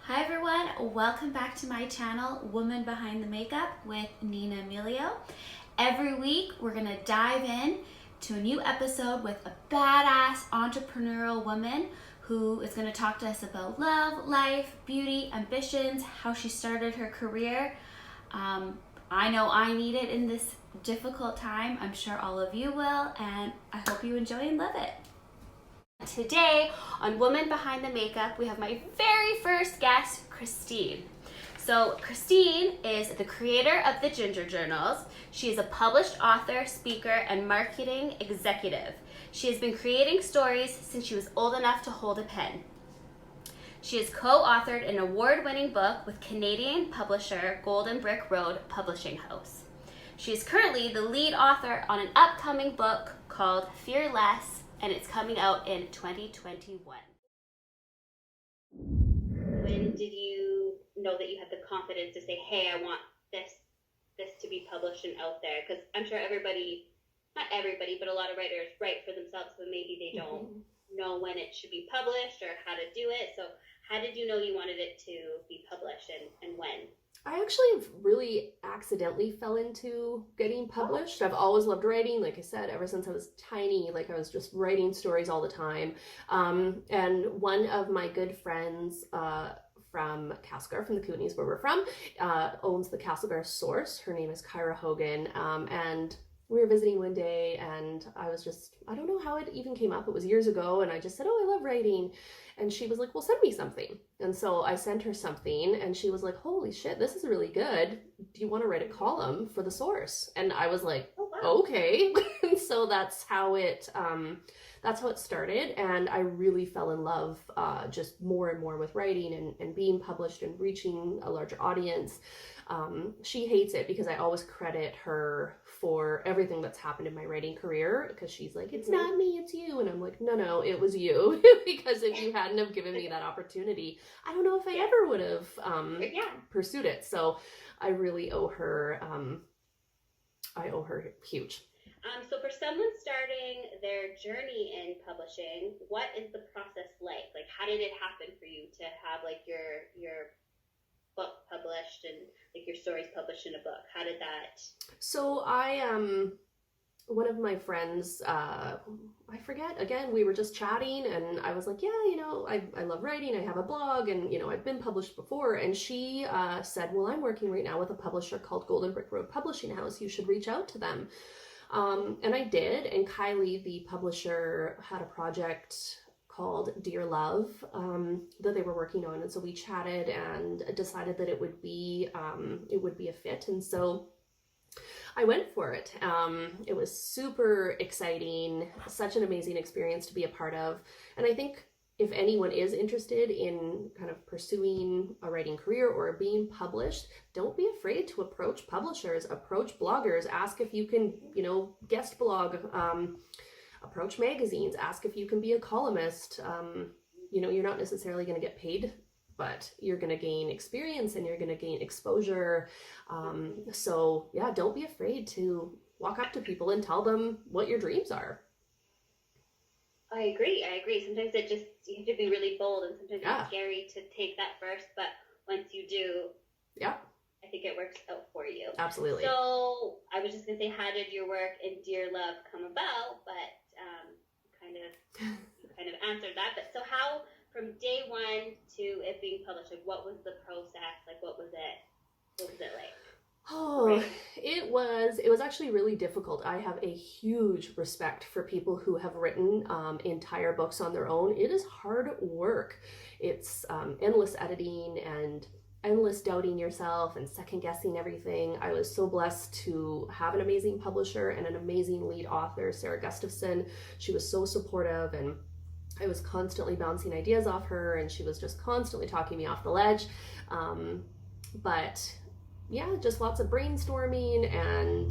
Hi everyone, welcome back to my channel, Woman Behind the Makeup with Nina Emilio. Every week we're gonna dive in to a new episode with a badass entrepreneurial woman who is gonna talk to us about love, life, beauty, ambitions, how she started her career. I know I need it in this difficult time. I'm sure all of you will, and I hope you enjoy and love it. Today on Woman Behind the Makeup, we have my very first guest, Christine. So Christine is the creator of the Ginger Journals. She is a published author, speaker, and marketing executive. She has been creating stories since she was old enough to hold a pen. She has co-authored an award-winning book with Canadian publisher Golden Brick Road Publishing House. She is currently the lead author on an upcoming book called Fear Less, and it's coming out in 2021. When did you know that you had the confidence to say, hey, I want this to be published and out there? Because I'm sure not everybody, but a lot of writers write for themselves, but maybe they don't know when it should be published or how to do it. So how did you know you wanted it to be published and when? I actually really accidentally fell into getting published. I've always loved writing, like I said, ever since I was tiny. Like I was just writing stories all the time. And one of my good friends from Castlegar, from the Kootenays where we're from, owns the Castlegar Source. Her name is Kyra Hogan. And we were visiting one day and I don't know how it even came up. It was years ago. And I just said, oh, I love writing. And she was like, well, send me something. And so I sent her something and she was like, holy shit, this is really good. Do you want to write a column for the Source? And I was like, oh, wow. Okay. And so that's how it started. And I really fell in love just more and more with writing and being published and reaching a larger audience. She hates it because I always credit her for everything that's happened in my writing career, because she's like, it's not me, it's you. And I'm like, no, it was you. Because if you hadn't have given me that opportunity, I don't know if I ever would have pursued it. So I really owe her, huge. So for someone starting their journey in publishing, what is the process like? Like, how did it happen for you to have like your book published and like your stories published in a book? How did that? So one of my friends, I forget, again, we were just chatting and I was like, yeah, I love writing. I have a blog and, I've been published before. And she said, well, I'm working right now with a publisher called Golden Brick Road Publishing House. You should reach out to them. And I did. And Kylie, the publisher, had a project called Dear Love that they were working on. And so we chatted and decided that it would be a fit. And so I went for it. It was super exciting, such an amazing experience to be a part of. And I think if anyone is interested in kind of pursuing a writing career or being published, don't be afraid to approach publishers, approach bloggers, ask if you can, guest blog, approach magazines, ask if you can be a columnist. You're not necessarily going to get paid, but you're going to gain experience and you're going to gain exposure. So yeah, don't be afraid to walk up to people and tell them what your dreams are. I agree. Sometimes you have to be really bold, and sometimes it's scary to take that first, but once you do, I think it works out for you. Absolutely. So I was just going to say, how did your work in Dear Love come about? But you kind of answered that. But so how, from day one to it being published, like what was the process? Like what was it like? Oh, it was actually really difficult. I have a huge respect for people who have written entire books on their own. It is hard work. It's endless editing and endless doubting yourself and second guessing everything. I was so blessed to have an amazing publisher and an amazing lead author, Sarah Gustafson. She was so supportive, and I was constantly bouncing ideas off her, and she was just constantly talking me off the ledge. But yeah, just lots of brainstorming and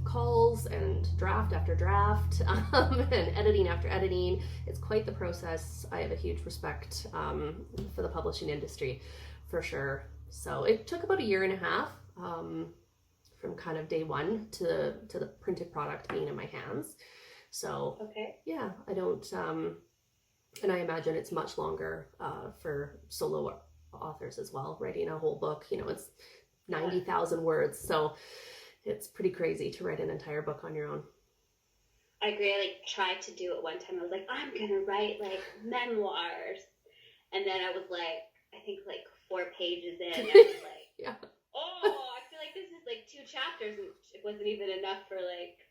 calls and draft after draft and editing after editing. It's quite the process. I have a huge respect for the publishing industry, for sure. So it took about 1.5 years from kind of day one to the printed product being in my hands. So yeah, I don't And I imagine it's much longer for solo authors as well. Writing a whole book, you know, it's 90,000 words. So it's pretty crazy to write an entire book on your own. I agree. I like tried to do it one time. I was like, I'm gonna write like memoirs, and then I was like, I think like 4 pages in, and I was like, yeah. Oh, I feel like this is like 2 chapters, and it wasn't even enough for like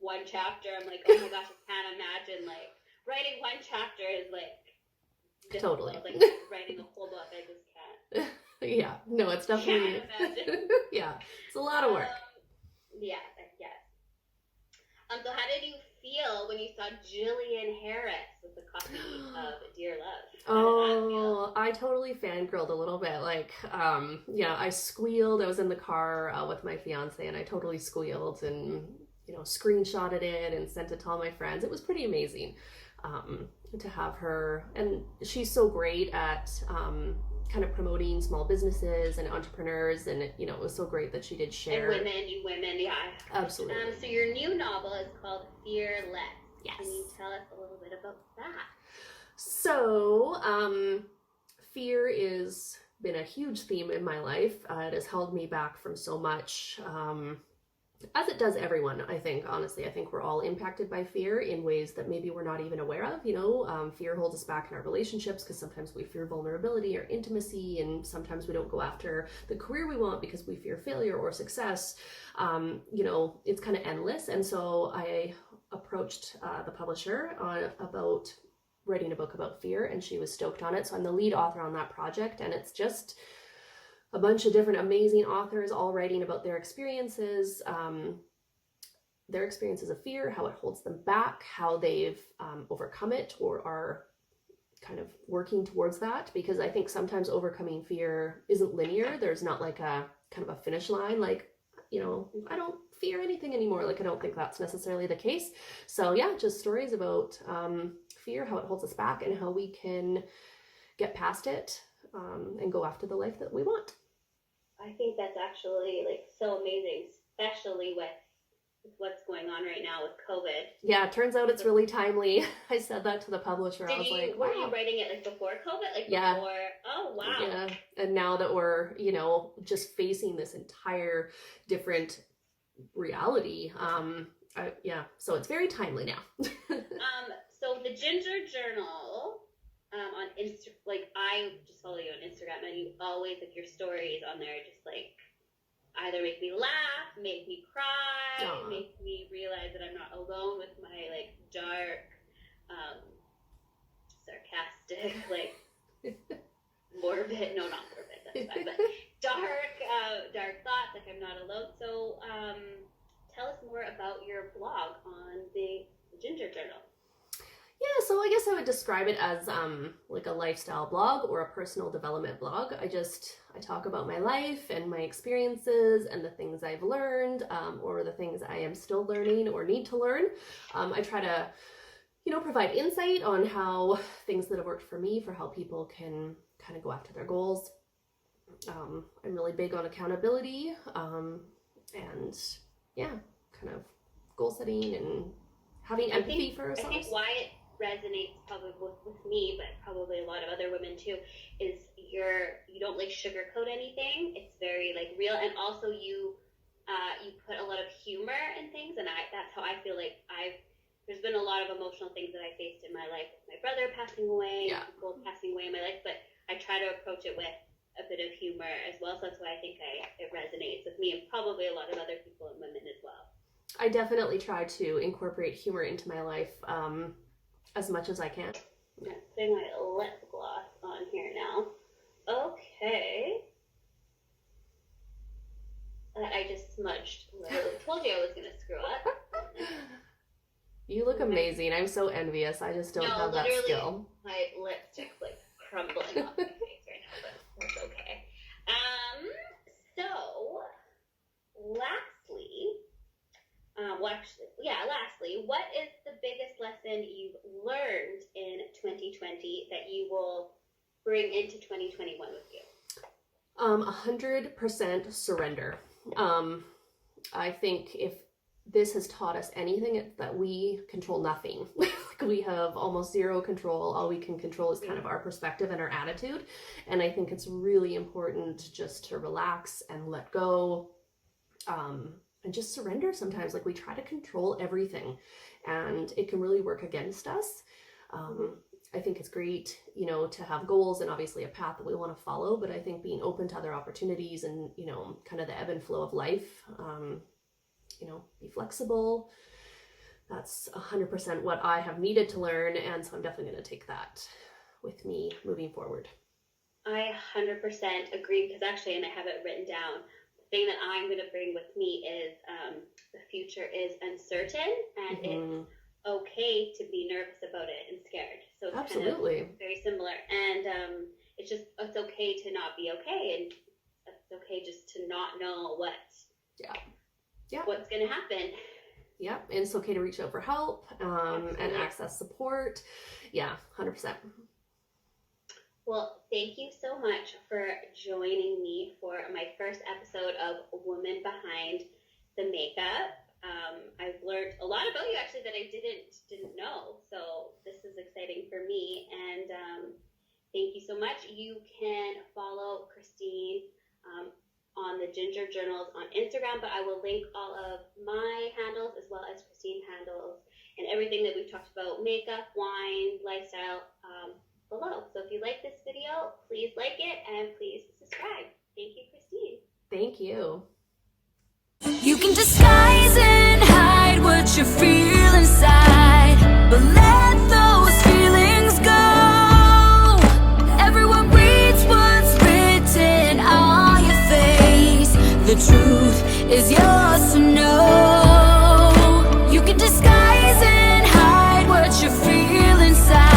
1 chapter. I'm like, oh my gosh, I can't imagine like writing 1 chapter is like difficult. Totally. Like writing a whole book, I just can't. Yeah, no, it's definitely. Can't imagine. Yeah, it's a lot of work. Yeah. So how did you feel when you saw Jillian Harris with the copy of Dear Love? Oh, I totally fangirled a little bit. Like, yeah, I squealed. I was in the car with my fiance, and I totally squealed and, you know, screenshotted it and sent it to all my friends. It was pretty amazing to have her. And she's so great at kind of promoting small businesses and entrepreneurs, and you know, it was so great that she did share. And women, yeah. Absolutely. So your new novel is called Fearless. Yes. Can you tell us a little bit about that? So, fear is been a huge theme in my life. It has held me back from so much, as it does everyone, I think. Honestly, I think we're all impacted by fear in ways that maybe we're not even aware of. You know, fear holds us back in our relationships because sometimes we fear vulnerability or intimacy, and sometimes we don't go after the career we want because we fear failure or success. You know, it's kind of endless. And so I approached the publisher about writing a book about fear, and she was stoked on it. So I'm the lead author on that project, and it's just a bunch of different amazing authors all writing about their experiences of fear, how it holds them back, how they've overcome it or are kind of working towards that. Because I think sometimes overcoming fear isn't linear. There's not like a kind of a finish line, like, you know, I don't fear anything anymore. Like, I don't think that's necessarily the case. So yeah, just stories about fear, how it holds us back, and how we can get past it and go after the life that we want. I think that's actually like so amazing, especially with what's going on right now with COVID. Yeah, it turns out it's really timely. I said that to the publisher. I was like, wow. Were you writing it like before COVID? Like yeah. Before? Oh, wow. Yeah. And now that we're, you know, just facing this entire different reality, yeah, so it's very timely now. So the Ginger Journal, on like I just follow you on Instagram, and you always, like, your stories on there just like either make me laugh, make me cry, make me realize that I'm not alone with my like dark, sarcastic, like morbid, no, not morbid, that's fine, but dark thoughts, like I'm not alone. So tell us more about your blog on the Ginger Journal. Yeah, so I guess I would describe it as like a lifestyle blog or a personal development blog. I talk about my life and my experiences and the things I've learned, or the things I am still learning or need to learn. I try to, you know, provide insight on how things that have worked for me, for how people can kind of go after their goals. I'm really big on accountability, and yeah, kind of goal setting and having empathy for ourselves. I think why it resonates probably with me, but probably a lot of other women too, is you don't like sugarcoat anything. It's very like real, and also you put a lot of humor in things, and that's how I feel like there's been a lot of emotional things that I faced in my life, my brother passing away, people passing away in my life, but I try to approach it with a bit of humor as well. So that's why I think it resonates with me, and probably a lot of other people and women as well. I definitely try to incorporate humor into my life as much as I can. I'm going to put my lip gloss on here now. Okay. I just smudged. Literally told you I was going to screw up. You look amazing. I'm so envious. I just don't have that skill. My lipstick's like crumbling off my face right now, but that's okay. So, lastly, what is the biggest lesson you've learned in 2020 that you will bring into 2021 with you? 100% surrender. I think if this has taught us anything, it's that we control nothing. We have almost zero control. All we can control is kind of our perspective and our attitude. And I think it's really important just to relax and let go, and just surrender sometimes. Like, we try to control everything, and it can really work against us. I think it's great, you know, to have goals and obviously a path that we want to follow, but I think being open to other opportunities and, you know, kind of the ebb and flow of life, you know, be flexible. That's 100% what I have needed to learn, and so I'm definitely going to take that with me moving forward. I 100% agree, because actually, and I have it written down, the thing that I'm going to bring with me is the future is uncertain, and it's okay to be nervous about it and scared. So it's Absolutely. kind of very similar. And it's okay to not be okay, and it's okay just to not know what's going to happen. Yeah, and it's okay to reach out for help and access support. Yeah, 100%. Well, thank you so much for joining me for my first episode of Woman Behind the Makeup. I've learned a lot about you, actually, that I didn't know. So this is exciting for me. And thank you so much. You can follow Christine on the Ginger Journals on Instagram, but I will link all of my handles as well as Christine handles and everything that we've talked about, makeup, wine, lifestyle, below. So if you like this video, please like it and please subscribe. Thank you, Christine. Thank you. You can disguise and hide what you feel inside, but let